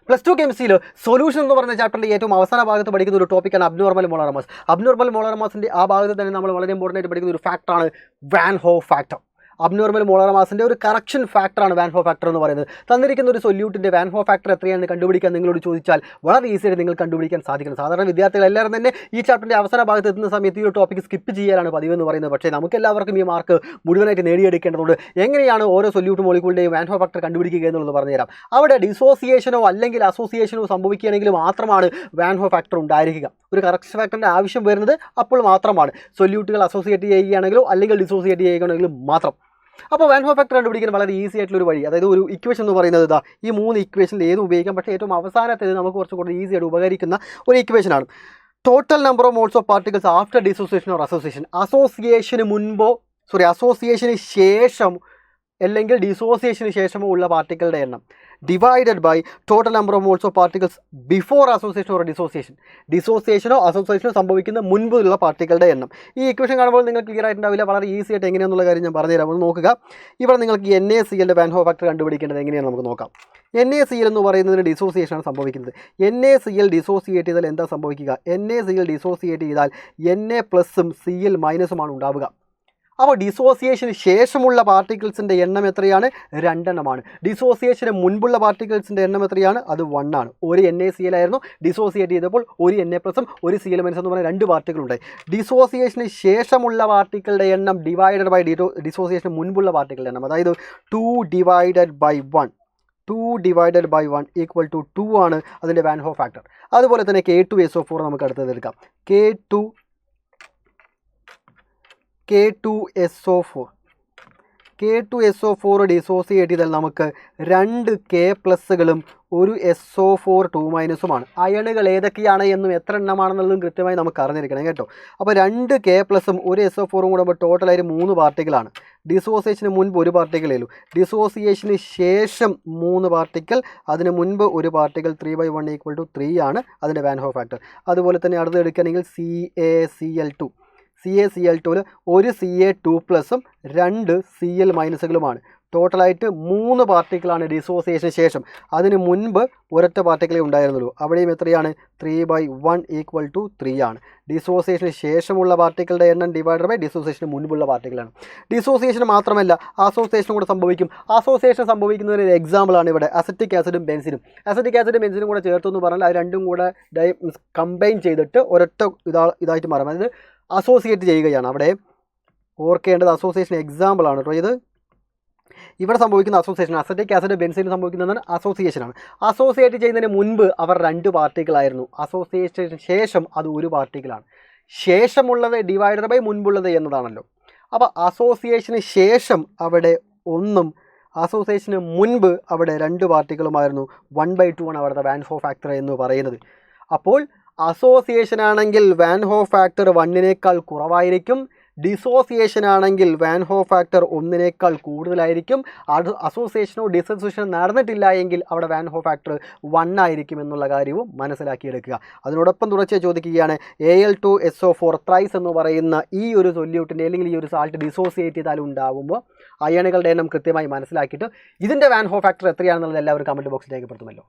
Plus two കെമിസ്ട്രിയിൽ solution എന്ന് പറയുന്ന ചാപ്റ്ററിൻ്റെ ഏറ്റവും അവസാന ഭാഗത്ത് പഠിക്കുന്ന ഒരു ടോപ്പിക്കാണ് abnormal molar mass. Abnormal molar മാസിൻ്റെ ആ ഭാഗത്ത് തന്നെ നമ്മൾ വളരെ ഇമ്പോർട്ടൻ്റ് ആയിട്ട് പഠിക്കുന്ന ഒരു ഫാക്ടറാണ് van't Hoff factor. Abnormal molar മാസിൻ്റെ ഒരു കറക്ഷൻ ഫാക്ടറാണ് വാൻ ഹോ ഫാക്ടർ എന്ന് പറയുന്നത്. തന്നിരിക്കുന്ന ഒരു സൊല്യൂട്ടിൻ്റെ വാൻ ഹോ ഫാക്ടർ എത്രയാണെന്ന് കണ്ടുപിടിക്കാൻ നിങ്ങളോട് ചോദിച്ചാൽ വളരെ ഈസിയായിട്ട് നിങ്ങൾ കണ്ടുപിടിക്കാൻ സാധിക്കണം. സാധാരണ വിദ്യാർത്ഥികൾ എല്ലാവരും തന്നെ ഈ ചാപ്റ്ററിൻ്റെ അവസാന ഭാഗത്ത് എത്തുന്ന സമയത്ത് ഈ ഒരു ടോപ്പിക്ക് സ്കിപ്പ് ചെയ്യാനാണ് പതിവ് എന്ന് പറയുന്നത്. പക്ഷേ നമുക്കെല്ലാവർക്കും ഈ മാർക്ക് മുഴുവനായിട്ട് നേടിയെടുക്കേണ്ടതുകൊണ്ട് എങ്ങനെയാണ് ഓരോ സൊല്യൂട്ട് മോളിക്യൂളിൻ്റെയും വാൻ ഹോ ഫാക്ടർ കണ്ടുപിടിക്കുക എന്നുള്ളത് പറഞ്ഞുതരാം. അവിടെ ഡിസോസിയേഷനോ അല്ലെങ്കിൽ അസോസിയേഷനോ സംഭവിക്കുകയാണെങ്കിൽ മാത്രമാണ് വാൻ ഹോ ഫാക്ടർ ഉണ്ടായിരിക്കുക. ഒരു കറക്ഷൻ ഫാക്ടറിൻ്റെ ആവശ്യം വരുന്നത് അപ്പോൾ മാത്രമാണ്. സൊല്യൂട്ടുകൾ അസോസിയേറ്റ് ചെയ്യുകയാണെങ്കിലോ അല്ലെങ്കിൽ ഡിസോസിയേറ്റ് ചെയ്യുകയാണെങ്കിലും മാത്രം. അപ്പോൾ വാൻ ഹോ ഫാക്ടർ കണ്ടുപിടിക്കാൻ വളരെ ഈസി ആയിട്ടുള്ളൊരു വഴി, അതായത് ഒരു ഇക്വേഷൻ എന്ന് പറയുന്നത് ഇതാ ഈ 3 ഇക്വേഷനിൽ ഏതും ഉപയോഗിക്കാം. പക്ഷേ ഏറ്റവും അവസാനത്തേത് നമുക്ക് കുറച്ചും കൂടി ഈസി ആയിട്ട് ഉപകരിക്കുന്ന ഒരു ഇക്വേഷനാണ്. Total number of moles of particles after dissociation or association. അസോസിയേഷന് ശേഷം അല്ലെങ്കിൽ ഡിസോസിയേഷന് ശേഷമോ ഉള്ള പാർട്ടിക്കളുടെ എണ്ണം divided by total number of moles of particles before association or dissociation. ഡിസോസിയേഷനോ അസോസിയേഷനോ സംഭവിക്കുന്ന മുൻപുള്ള പാർട്ടിക്കളുടെ എണ്ണം. ഈ ഇക്വേഷൻ കാണുമ്പോൾ നിങ്ങൾക്ക് ക്ലിയർ ആയിട്ടുണ്ടാവില്ല. വളരെ ഈസി ആയിട്ട് എങ്ങനെയാണെന്നുള്ള കാര്യം ഞാൻ പറഞ്ഞുതരാം. ഒന്ന് നോക്കുക. ഇവിടെ നിങ്ങൾക്ക് NaClൻ്റെ വാൻ ഹോ ഫാക്ടർ കണ്ടുപിടിക്കേണ്ടത് എങ്ങനെയാണ് നമുക്ക് നോക്കാം. NaCl എന്ന് പറയുന്നതിന് ഡിസോസിയേഷനാണ് സംഭവിക്കുന്നത്. NaCl ഡിസോസിയേറ്റ് ചെയ്താൽ എന്താ സംഭവിക്കുക? NaCl ഡിസോസിയേറ്റ് ചെയ്താൽ Na+ഉം Cl- ഉണ്ടാവുക. അപ്പോൾ ഡിസോസിയേഷന് ശേഷമുള്ള പാർട്ടിക്കിൾസിൻ്റെ എണ്ണം എത്രയാണ്? 2 എണ്ണമാണ്. ഡിസോസിയേഷന് മുൻപുള്ള പാർട്ടിക്കിൾസിൻ്റെ എണ്ണം എത്രയാണ്? അത് 1 ആണ്. ഒരു NaCl ആയിരുന്നു. ഡിസോസിയേറ്റ് ചെയ്തപ്പോൾ ഒരു Na+ഉം ഒരു Cl- എന്ന് പറഞ്ഞ 2 പാർട്ടിക്കിളുണ്ടായി. ഡിസോസിയേഷന് ശേഷമുള്ള പാർട്ടിക്കളുടെ എണ്ണം ഡിവൈഡഡ് ബൈ ഡിസോസിയേഷന് മുൻപുള്ള പാർട്ടിക്കളുടെ എണ്ണം, അതായത് 2 ഡിവൈഡഡ് ബൈ 1 ഈക്വൽ ടു 2 ആണ് അതിൻ്റെ വാൻ ഹോ ഫാക്ടർ. അതുപോലെ തന്നെ K2SO4 നമുക്ക് അടുത്തത് എടുക്കാം. K2SO4 ഡിസോസിയേറ്റ് ചെയ്താൽ നമുക്ക് 2 K+കളും ഒരു SO4 2- അയണുകൾ ഏതൊക്കെയാണ് എന്നും എത്ര എണ്ണമാണെന്നുള്ളതും കൃത്യമായി നമുക്ക് അറിഞ്ഞിരിക്കണം കേട്ടോ. അപ്പോൾ 2 K+ഉം ഒരു SO4ഉം കൂടുമ്പോൾ ടോട്ടലായിട്ട് 3 പാർട്ടിക്കിളാണ്. ഡിസോസിയേഷന് മുൻപ് ഒരു പാർട്ടിക്കിളേ ഉള്ളൂ. ഡിസോസിയേഷന് ശേഷം 3 പാർട്ടിക്കിൾ, അതിന് മുൻപ് ഒരു പാർട്ടിക്കിൾ. 3/1 ഈക്വൽ ടു 3 ആണ് അതിൻ്റെ വാൻ ഹോ ഫാക്ടർ. അതുപോലെ തന്നെ അടുത്ത് എടുക്കുകയാണെങ്കിൽ CaCl2ൽ ഒരു Ca2+ഉം 2 Cl- ടോട്ടലായിട്ട് 3 പാർട്ടിക്കിളാണ് ഡിസോസിയേഷന് ശേഷം. അതിന് മുൻപ് ഒരൊറ്റ പാർട്ടിക്കിളേ ഉണ്ടായിരുന്നുള്ളൂ. അവിടെയും എത്രയാണ്? 3/1 ഈക്വൽ ടു 3 ആണ്. ഡിസോസിയേഷന് ശേഷമുള്ള പാർട്ടിക്കളുടെ എണ്ണം ഡിവൈഡഡ് ബൈ ഡിസോസിയേഷന് മുൻപുള്ള പാർട്ടിക്കിളാണ്. ഡിസോസിയേഷൻ മാത്രമല്ല അസോസിയേഷനും കൂടെ സംഭവിക്കും. അസോസിയേഷൻ സംഭവിക്കുന്നതിന് ഒരു എക്സാമ്പിളാണ് ഇവിടെ അസറ്റിക് ആസിഡും ബെൻസിനും. അസറ്റിക് ആസിഡും ബെൻസിനും കൂടെ ചേർത്തു എന്ന് പറഞ്ഞാൽ അത് രണ്ടും കൂടെ കമ്പൈൻ ചെയ്തിട്ട് ഒരൊറ്റ ഇതായിട്ട് മാറും. അതായത് അസോസിയേറ്റ് ചെയ്യുകയാണ്. അവിടെ ഓർക്കേണ്ടത് അസോസിയേഷൻ എക്സാമ്പിളാണ് കേട്ടോ ഇത്. ഇവിടെ സംഭവിക്കുന്ന അസോസിയേഷൻ അസറ്റിക് ആസിഡ് ബെൻസിന് സംഭവിക്കുന്നതാണ് അസോസിയേഷനാണ്. അസോസിയേറ്റ് ചെയ്യുന്നതിന് മുൻപ് അവർ 2 പാർട്ടിക്കിളായിരുന്നു. അസോസിയേഷന് ശേഷം അത് ഒരു പാർട്ടിക്കിളാണ്. ശേഷമുള്ളത് ഡിവൈഡഡ് ബൈ മുൻപുള്ളത് എന്നതാണല്ലോ. അപ്പോൾ അസോസിയേഷന് ശേഷം അവിടെ 1ഉം അസോസിയേഷന് മുൻപ് അവിടെ 2 പാർട്ടിക്കിളുമായിരുന്നു. 1/2 ആണ് അവിടുത്തെ വാൻ ഹോ ഫാക്ടർ എന്ന് പറയുന്നത്. അപ്പോൾ അസോസിയേഷൻ ആണെങ്കിൽ വാൻ ഹോ ഫാക്ടർ 1നേക്കാൾ കുറവായിരിക്കും. ഡിസോസിയേഷൻ ആണെങ്കിൽ വാൻ ഹോ ഫാക്ടർ 1നേക്കാൾ കൂടുതലായിരിക്കും. അത് അസോസിയേഷനോ ഡിസോസിയേഷനോ നടന്നിട്ടില്ല എങ്കിൽ അവിടെ വാൻ ഹോ ഫാക്ടർ 1 ആയിരിക്കും എന്നുള്ള കാര്യവും മനസ്സിലാക്കിയെടുക്കുക. അതിനോടൊപ്പം തുടർച്ചയായി ചോദിക്കുകയാണ് Al2SO4 ത്രൈസ് എന്ന് പറയുന്ന ഈ ഒരു സൊല്യൂട്ടിൻ്റെ അല്ലെങ്കിൽ ഈ ഒരു സാൾട്ട് ഡിസോസിയേറ്റ് ചെയ്താൽ ഉണ്ടാകുമ്പോൾ അയണുകളുടെ എണ്ണം കൃത്യമായി മനസ്സിലാക്കിയിട്ട് ഇതിൻ്റെ വാൻ ഹോ ഫാക്ടർ എത്രയാണെന്നുള്ളത് എല്ലാവരും കമൻറ്റ് ബോക്സിൽ രേഖപ്പെടുത്തുമല്ലോ.